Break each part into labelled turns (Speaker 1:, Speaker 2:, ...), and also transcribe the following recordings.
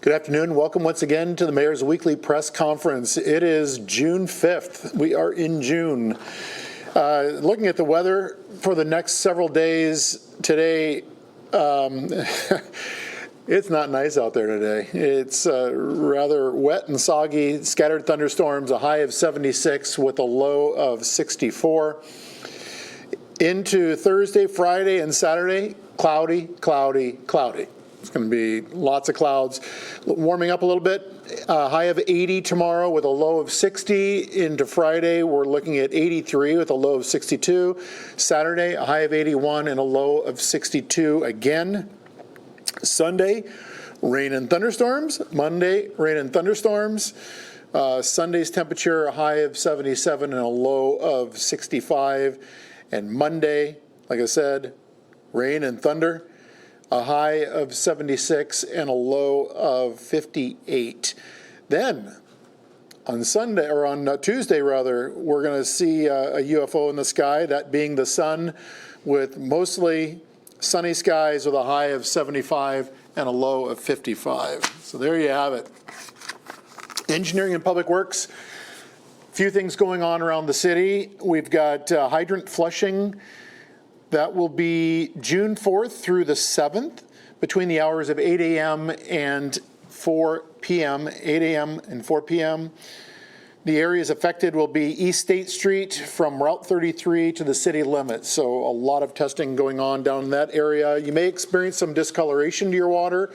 Speaker 1: Good afternoon. Welcome once again to the Mayor's Weekly Press Conference. It is June 5th. We are in June. Looking at the weather for the next several days today, it's not nice out there today. It's rather wet and soggy, scattered thunderstorms, a high of 76 with a low of 64. Into Thursday, Friday, and Saturday, cloudy, cloudy, cloudy. It's going to be lots of clouds. Warming up a little bit. High of 80 tomorrow with a low of 60. Into Friday, we're looking at 83 with a low of 62. Saturday, a high of 81 and a low of 62 again. Sunday, rain and thunderstorms. Monday, rain and thunderstorms. Sunday's temperature, a high of 77 and a low of 65. And Monday, like I said, rain and thunder. A high of 76 and a low of 58. Then on Sunday, or on Tuesday rather, we're going to see a UFO in the sky, that being the sun, with mostly sunny skies with a high of 75 and a low of 55. So there you have it. Engineering and Public Works, a few things going on around the city. We've got hydrant flushing. That will be June 4th through the 7th between the hours of 8 a.m. and 4 p.m., 8 a.m. and 4 p.m. The areas affected will be East State Street from Route 33 to the city limits. So a lot of testing going on down in that area. You may experience some discoloration to your water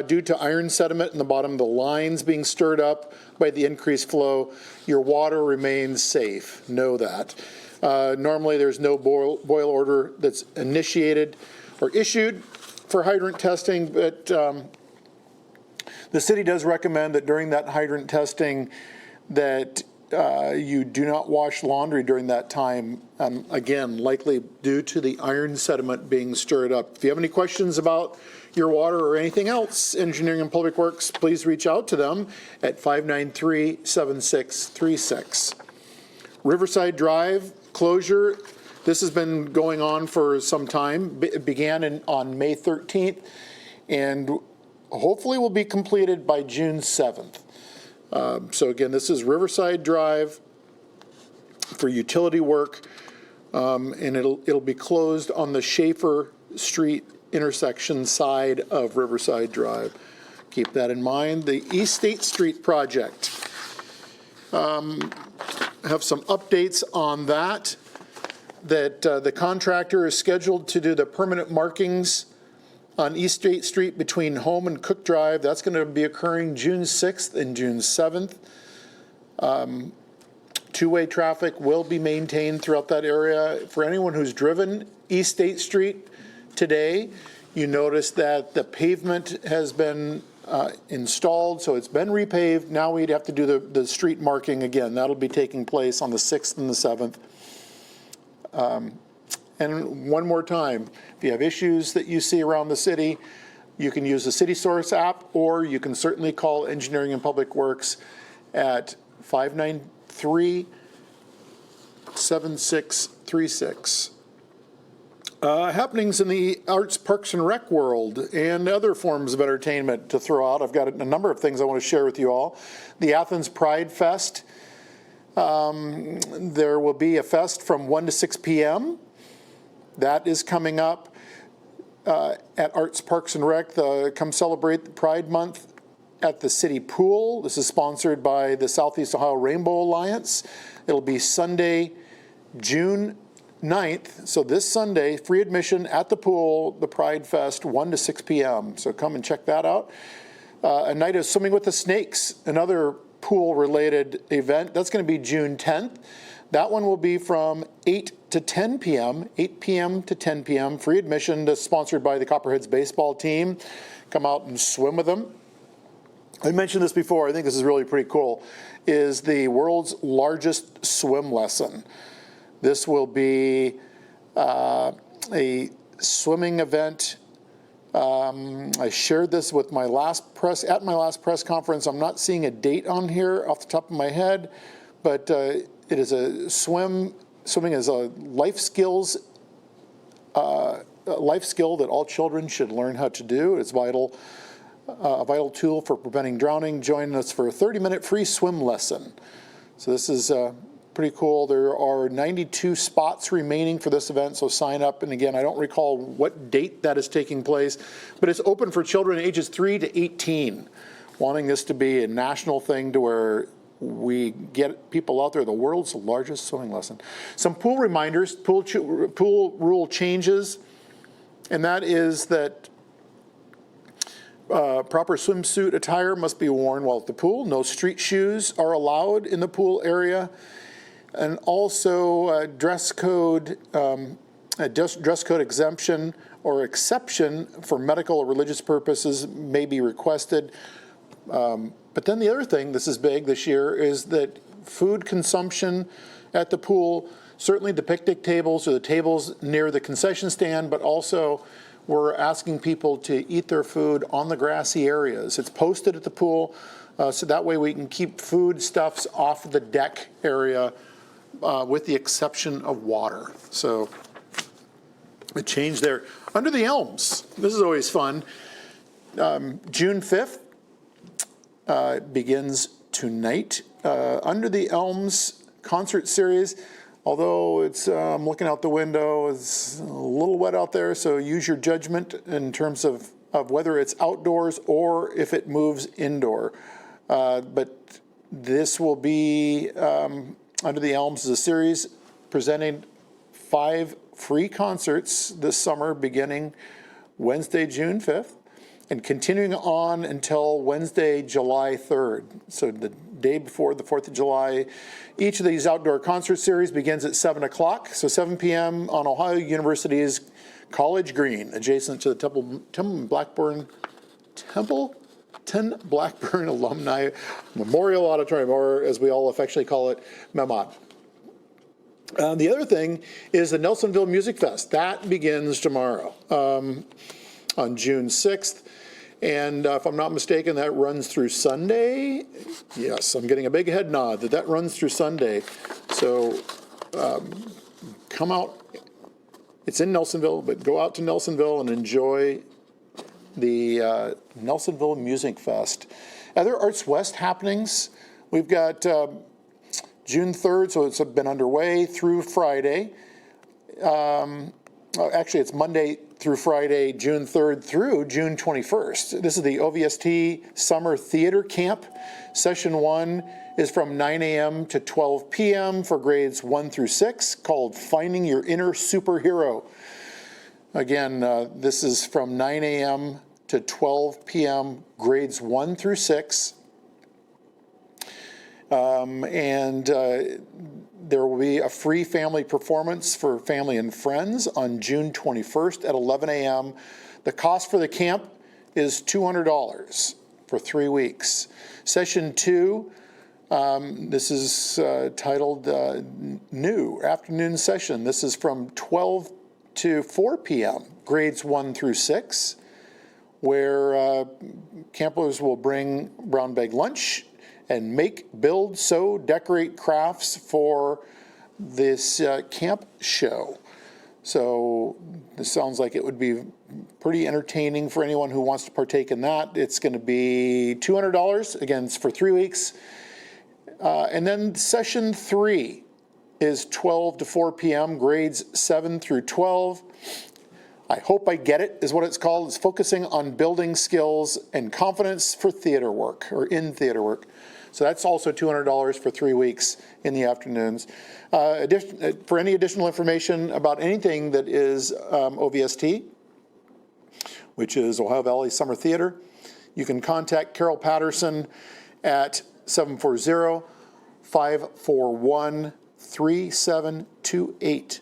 Speaker 1: due to iron sediment in the bottom of the lines being stirred up by the increased flow. Your water remains safe. Know that. Normally there's no boil order that's initiated or issued for hydrant testing, but the city does recommend that during that hydrant testing that you do not wash laundry during that time, again, likely due to the iron sediment being stirred up. If you have any questions about your water or anything else, Engineering and Public Works, please reach out to them at 593-7636. Riverside Drive closure, this has been going on for some time. It began on May 13th and hopefully will be completed by June 7th. So again, this is Riverside Drive for utility work, and it'll be closed on the Schaefer Street intersection side of Riverside Drive. Keep that in mind. The East State Street project. Have some updates on that. The contractor is scheduled to do the permanent markings on East State Street between Home and Cook Drive. That's going to be occurring June 6th and June 7th. Two-way traffic will be maintained throughout that area. For anyone who's driven East State Street today, you notice that the pavement has been installed, so it's been repaved. Now we'd have to do the street marking again. That'll be taking place on the 6th and the 7th. And one more time, if you have issues that you see around the city, you can use the City Source app, or you can certainly call Engineering and Public Works at 593-7636. Happenings in the arts, parks, and rec world and other forms of entertainment to throw out. I've got a number of things I want to share with you all. The Athens Pride Fest. There will be a fest from 1 to 6 p.m. That is coming up at Arts, Parks, and Rec. Come celebrate the Pride Month at the City Pool. This is sponsored by the Southeast Ohio Rainbow Alliance. It'll be Sunday, June 9th, so this Sunday, free admission at the pool, the Pride Fest, 1 to 6 p.m. So come and check that out. A night of Swimming with the Snakes, another pool-related event. That's going to be June 10th. That one will be from 8 to 10 p.m., 8 p.m. to 10 p.m. Free admission. That's sponsored by the Copperheads baseball team. Come out and swim with them. I mentioned this before. I think this is really pretty cool. Is the world's largest swim lesson. This will be a swimming event. I shared this with my last press conference. I'm not seeing a date on here off the top of my head, but it is a swimming is a life skill that all children should learn how to do. It's vital a vital tool for preventing drowning. Join us for a 30-minute free swim lesson. So this is pretty cool. There are 92 spots remaining for this event, so sign up. And again, I don't recall what date that is taking place, but it's open for children ages 3 to 18, wanting this to be a national thing to where we get people out there. The world's largest swimming lesson. Some pool reminders, pool rule changes, and that is that proper swimsuit attire must be worn while at the pool. No street shoes are allowed in the pool area. And also dress code exemption or exception for medical or religious purposes may be requested. But then the other thing, this is big this year, is that food consumption at the pool, certainly the picnic tables or the tables near the concession stand, but also we're asking people to eat their food on the grassy areas. It's posted at the pool, so that way we can keep foodstuffs off the deck area with the exception of water. So a change there. Under the Elms, this is always fun. June 5th begins tonight. Under the Elms concert series, although it's, I'm looking out the window, it's a little wet out there, so use your judgment in terms of whether it's outdoors or if it moves indoor. But this will be, Under the Elms is a series presenting 5 free concerts this summer beginning Wednesday, June 5th, and continuing on until Wednesday, July 3rd. So the day before the 4th of July. Each of these outdoor concert series begins at 7 o'clock, so 7 p.m. on Ohio University's College Green, adjacent to the Templeton Blackburn Alumni Memorial Auditorium, or as we all affectionately call it, MEMOD. The other thing is the Nelsonville Music Fest. That begins tomorrow on June 6th. And if I'm not mistaken, that runs through Sunday. Yes, I'm getting a big head nod that runs through Sunday. So come out. It's in Nelsonville, but go out to Nelsonville and enjoy the Nelsonville Music Fest. Other Arts West happenings, we've got June 3rd, so it's been underway through Friday. Actually, it's Monday through Friday, June 3rd through June 21st. This is the OVST Summer Theater Camp. Session 1 is from 9 a.m. to 12 p.m. for grades 1 through 6, called Finding Your Inner Superhero. Again, this is from 9 a.m. to 12 p.m., grades 1 through 6. There will be a free family performance for family and friends on June 21st at 11 a.m. The cost for the camp is $200 for 3 weeks. Session 2, this is titled New Afternoon Session. This is from 12 to 4 p.m., grades 1 through 6, where campers will bring brown bag lunch and make, build, sew, decorate crafts for this camp show. So this sounds like it would be pretty entertaining for anyone who wants to partake in that. It's going to be $200. Again, it's for 3 weeks. And then session 3 is 12 to 4 p.m., grades 7 through 12. I Hope I Get It is what it's called. It's focusing on building skills and confidence for theater work, or in theater work. So that's also $200 for 3 weeks in the afternoons. For any additional information about anything that is OVST, which is Ohio Valley Summer Theater, you can contact Carol Patterson at 740-541-3728.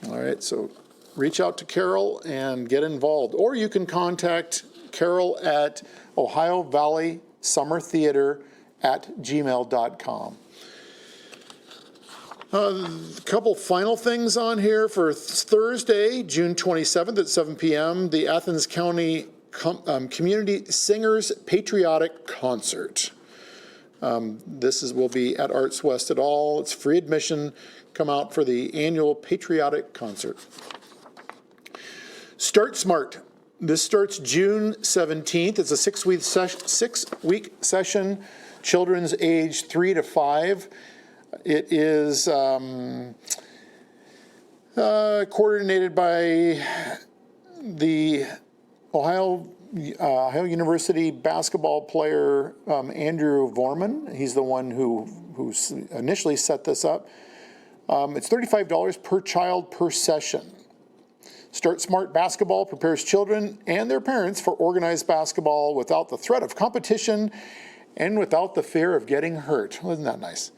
Speaker 1: All right, so reach out to Carol and get involved. Or you can contact Carol at Ohio Valley Summer Theater @gmail.com. A couple final things on here for Thursday, June 27th at 7 p.m., the Athens County Community Singers Patriotic Concert. This will be at Arts West at all. It's free admission. Come out for the annual patriotic concert. Start Smart. This starts June 17th. It's a six-week session, children's age 3 to 5. It is coordinated by the Ohio University basketball player Andrew Vorman. He's the one who initially set this up. It's $35 per child per session. Start Smart Basketball prepares children and their parents for organized basketball without the threat of competition and without the fear of getting hurt. Isn't that nice?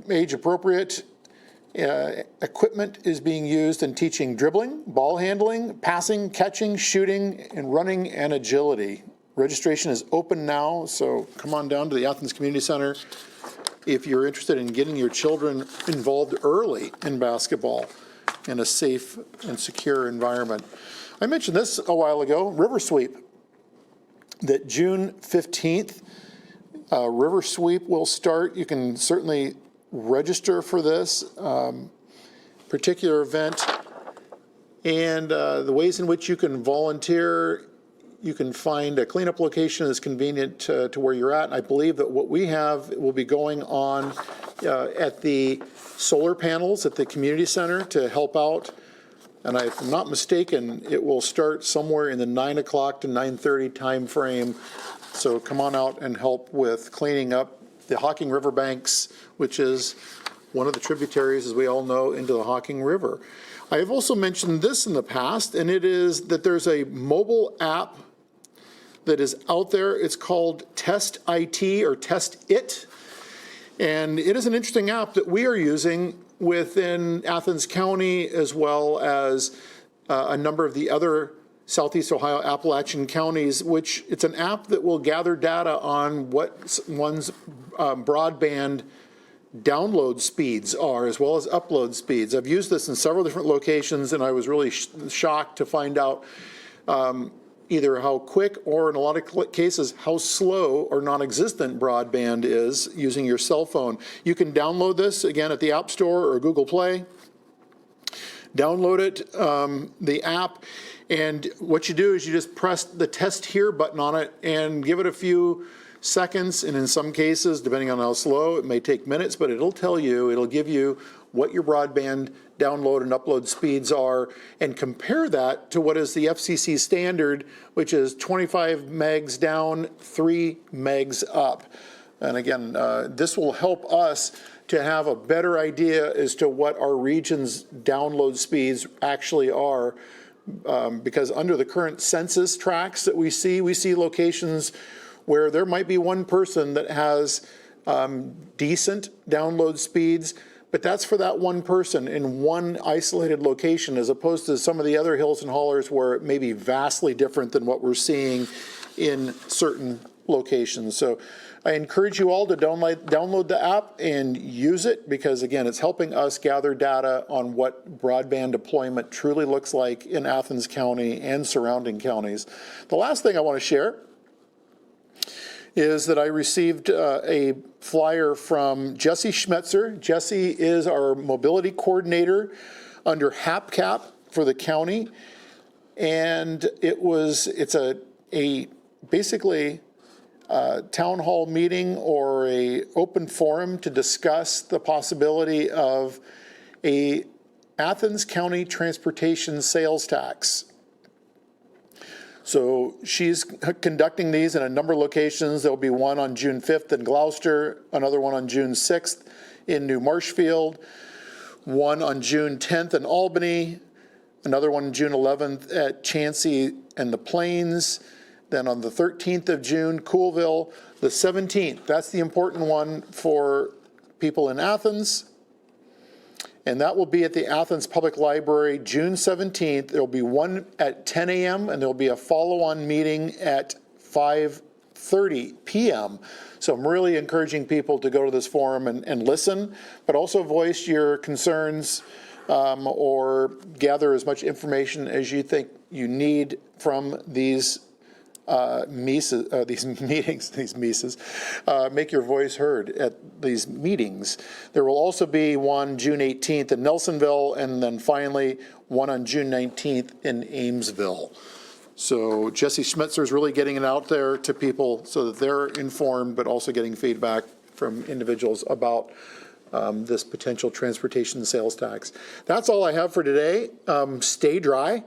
Speaker 1: Age appropriate equipment is being used in teaching dribbling, ball handling, passing, catching, shooting, and running and agility. Registration is open now, so come on down to the Athens Community Center if you're interested in getting your children involved early in basketball in a safe and secure environment. I mentioned this a while ago, River Sweep, that June 15th, River Sweep will start. You can certainly register for this particular event, and the ways in which you can volunteer. You can find a cleanup location that's convenient to where you're at. I believe that what we have will be going on at the solar panels at the community center to help out. And if I'm not mistaken, it will start somewhere in the 9 o'clock to 9:30 time frame. So come on out and help with cleaning up the Hocking River banks, which is one of the tributaries, as we all know, into the Hocking River. I have also mentioned this in the past, and it is that there's a mobile app that is out there. It's called Test IT or Test It. And it is an interesting app that we are using within Athens County, as well as a number of the other Southeast Ohio Appalachian counties, which it's an app that will gather data on what one's broadband download speeds are, as well as upload speeds. I've used this in several different locations, and I was really shocked to find out either how quick or in a lot of cases how slow or non-existent broadband is using your cell phone. You can download this again at the App Store or Google Play. Download it, the app, and what you do is you just press the Test Here button on it and give it a few seconds, and in some cases, depending on how slow, it may take minutes, but it'll tell you, it'll give you what your broadband download and upload speeds are, and compare that to what is the FCC standard, which is 25 megs down, 3 megs up. And again, this will help us to have a better idea as to what our region's download speeds actually are, because under the current census tracts that we see locations where there might be one person that has decent download speeds, but that's for that one person in one isolated location, as opposed to some of the other hills and hollers where it may be vastly different than what we're seeing in certain locations. So I encourage you all to download the app and use it, because again, it's helping us gather data on what broadband deployment truly looks like in Athens County and surrounding counties. The last thing I want to share is that I received a flyer from Jesse Schmetzer. Jesse is our mobility coordinator under HAPCAP for the county, and it's a basically town hall meeting or a open forum to discuss the possibility of a Athens County transportation sales tax. So she's conducting these in a number of locations. There'll be one on June 5th in Gloucester, another one on June 6th in New Marshfield, one on June 10th in Albany, another one June 11th at Chansey and the Plains, then on the 13th of June, Coolville, the 17th. That's the important one for people in Athens. And that will be at the Athens Public Library, June 17th. There'll be one at 10 a.m. and there'll be a follow-on meeting at 5:30 p.m. So I'm really encouraging people to go to this forum and listen, but also voice your concerns or gather as much information as you think you need from these meetings, make your voice heard at these meetings. There will also be one June 18th in Nelsonville, and then finally one on June 19th in Amesville. So Jesse Schmitzer is really getting it out there to people so that they're informed, but also getting feedback from individuals about this potential transportation sales tax. That's all I have for today. Stay dry.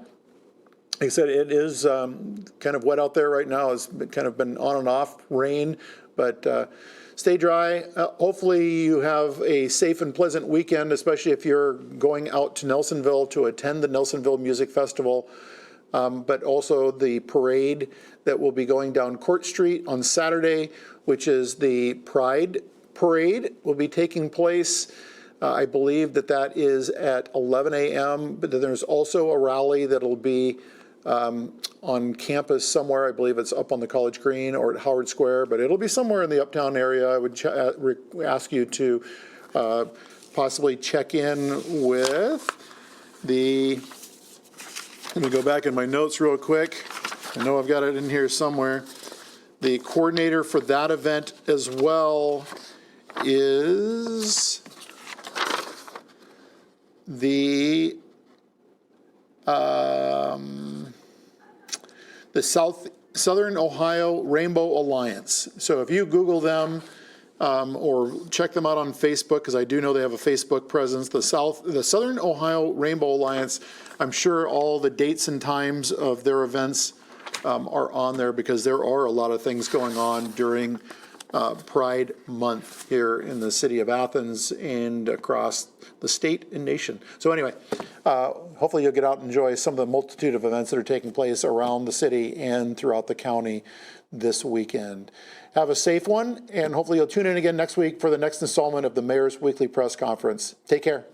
Speaker 1: Like I said, it is kind of wet out there right now. It's kind of been on and off rain, but stay dry. Hopefully you have a safe and pleasant weekend, especially if you're going out to Nelsonville to attend the Nelsonville Music Festival, but also the parade that will be going down Court Street on Saturday, which is the Pride Parade, will be taking place. I believe that is at 11 a.m., but then there's also a rally that'll be on campus somewhere. I believe it's up on the College Green or at Howard Square, but it'll be somewhere in the uptown area. I would ask you to possibly check in with let me go back in my notes real quick. I know I've got it in here somewhere. The coordinator for that event as well is the Southern Ohio Rainbow Alliance. So if you Google them or check them out on Facebook, because I do know they have a Facebook presence, the Southern Ohio Rainbow Alliance, I'm sure all the dates and times of their events are on there, because there are a lot of things going on during Pride Month here in the city of Athens and across the state and nation. So anyway, hopefully you'll get out and enjoy some of the multitude of events that are taking place around the city and throughout the county this weekend. Have a safe one, and hopefully you'll tune in again next week for the next installment of the Mayor's Weekly Press Conference. Take care.